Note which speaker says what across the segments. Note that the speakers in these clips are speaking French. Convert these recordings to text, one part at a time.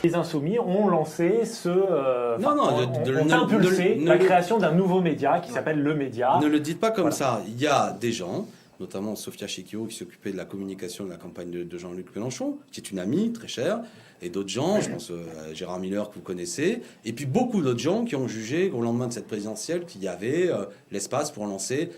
Speaker 1: Les Insoumis ont lancé ont impulsé
Speaker 2: ne
Speaker 1: la
Speaker 2: le-
Speaker 1: création d'un nouveau média qui s'appelle Le Média.
Speaker 2: Ne le dites pas comme
Speaker 1: Voilà.
Speaker 2: ça. Il y a des gens, notamment Sophia Chekio, qui s'occupait de la communication de la campagne de Jean-Luc Mélenchon, qui est une amie très chère, et d'autres gens, je pense à Gérard Miller que vous connaissez, et puis beaucoup d'autres gens qui ont jugé au lendemain de cette présidentielle qu'il y avait l'espace pour lancer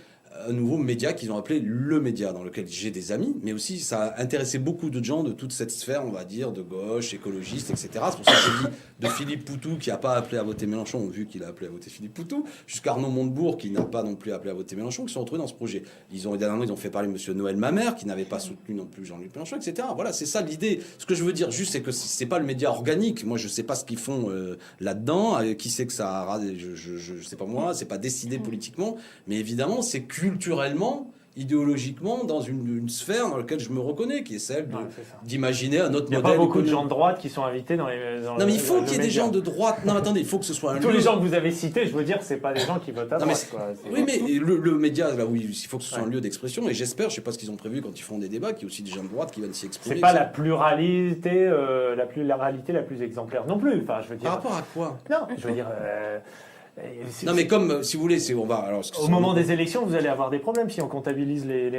Speaker 2: un nouveau média qu'ils ont appelé Le Média, dans lequel j'ai des amis, mais aussi ça a intéressé beaucoup de gens de toute cette sphère, on va dire, de gauche, écologiste, etc. C'est pour ça que je dis de Philippe Poutou, qui n'a pas appelé à voter Mélenchon, vu qu'il a appelé à voter Philippe Poutou, jusqu'à Arnaud Montebourg, qui n'a pas non plus appelé à voter Mélenchon, qui sont retrouvés dans ce projet. Dernièrement, ils ont fait parler M. Noël Mamère, qui n'avait pas soutenu non plus Jean-Luc Mélenchon, etc. Voilà, c'est ça l'idée. Ce que je veux dire juste, c'est que c'est pas le média organique. Moi, je sais pas ce qu'ils font là-dedans. Qui sait que ça a... Je sais pas moi, c'est pas décidé politiquement, mais évidemment, c'est culturellement, idéologiquement, dans une sphère dans laquelle je me reconnais, qui est celle d'imaginer un autre modèle.
Speaker 1: Il n'y a pas beaucoup de gens de droite qui sont invités dans les...
Speaker 2: Non, mais il faut qu'il y ait des gens de droite. Non, attendez, il faut que ce soit un
Speaker 1: Tous les gens que vous avez cités, je veux dire, c'est pas des gens qui votent à droite.
Speaker 2: Oui, mais le média, là où il faut que ce soit un lieu d'expression, et j'espère, je sais pas ce qu'ils ont prévu quand ils font des débats, qu'il y a aussi des gens de droite qui viennent s'y exprimer.
Speaker 1: C'est pas la pluralité, la plus exemplaire non plus. Enfin, je veux dire.
Speaker 2: Par rapport à quoi?
Speaker 1: Non, je veux dire.
Speaker 2: Non, mais comme, si vous voulez, on va... Alors,
Speaker 1: au moment des élections, vous allez avoir des problèmes si on comptabilise le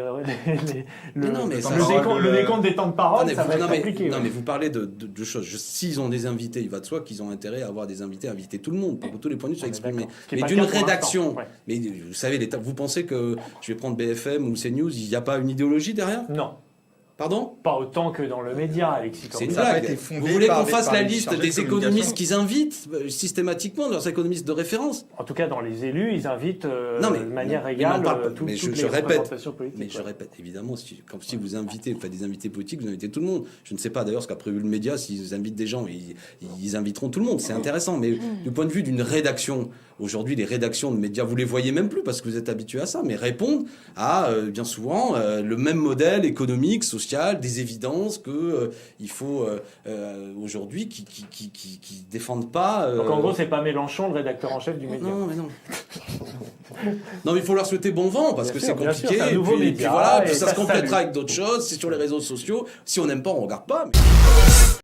Speaker 1: décompte des temps de parole, ça va être compliqué.
Speaker 2: Non, mais vous parlez de choses. S'ils ont des invités, il va de soi qu'ils ont intérêt à avoir des invités, à inviter tout le monde, pour que tous les points de vue soient exprimés. Mais d'une rédaction... Mais vous savez, vous pensez que je vais prendre BFM ou CNews, il n'y a pas une idéologie derrière?
Speaker 1: Non.
Speaker 2: Pardon?
Speaker 1: Pas autant que dans le média, Alexis.
Speaker 2: C'est une blague. Vous voulez qu'on fasse la liste des économistes qu'ils invitent systématiquement, leurs économistes de référence?
Speaker 1: En tout cas, dans les élus, ils invitent de manière égale toutes les représentations politiques.
Speaker 2: Mais je répète, évidemment, si vous invitez, vous faites des invités politiques, vous invitez tout le monde. Je ne sais pas d'ailleurs ce qu'a prévu le média, s'ils invitent des gens, ils inviteront tout le monde. C'est intéressant. Mais du point de vue d'une rédaction, aujourd'hui, les rédactions de médias, vous les voyez même plus parce que vous êtes habitués à ça, mais répondent à, bien souvent, le même modèle économique, social, des évidences que il faut aujourd'hui qui défendent pas.
Speaker 1: Donc en gros, c'est pas Mélenchon le rédacteur en chef du média.
Speaker 2: Non, mais non. Non, mais il faut leur souhaiter bon vent parce que c'est compliqué.
Speaker 1: C'est un nouveau média.
Speaker 2: Puis voilà, puis ça se complétera avec d'autres choses. C'est sur les réseaux sociaux. Si on n'aime pas, on regarde pas. Mais...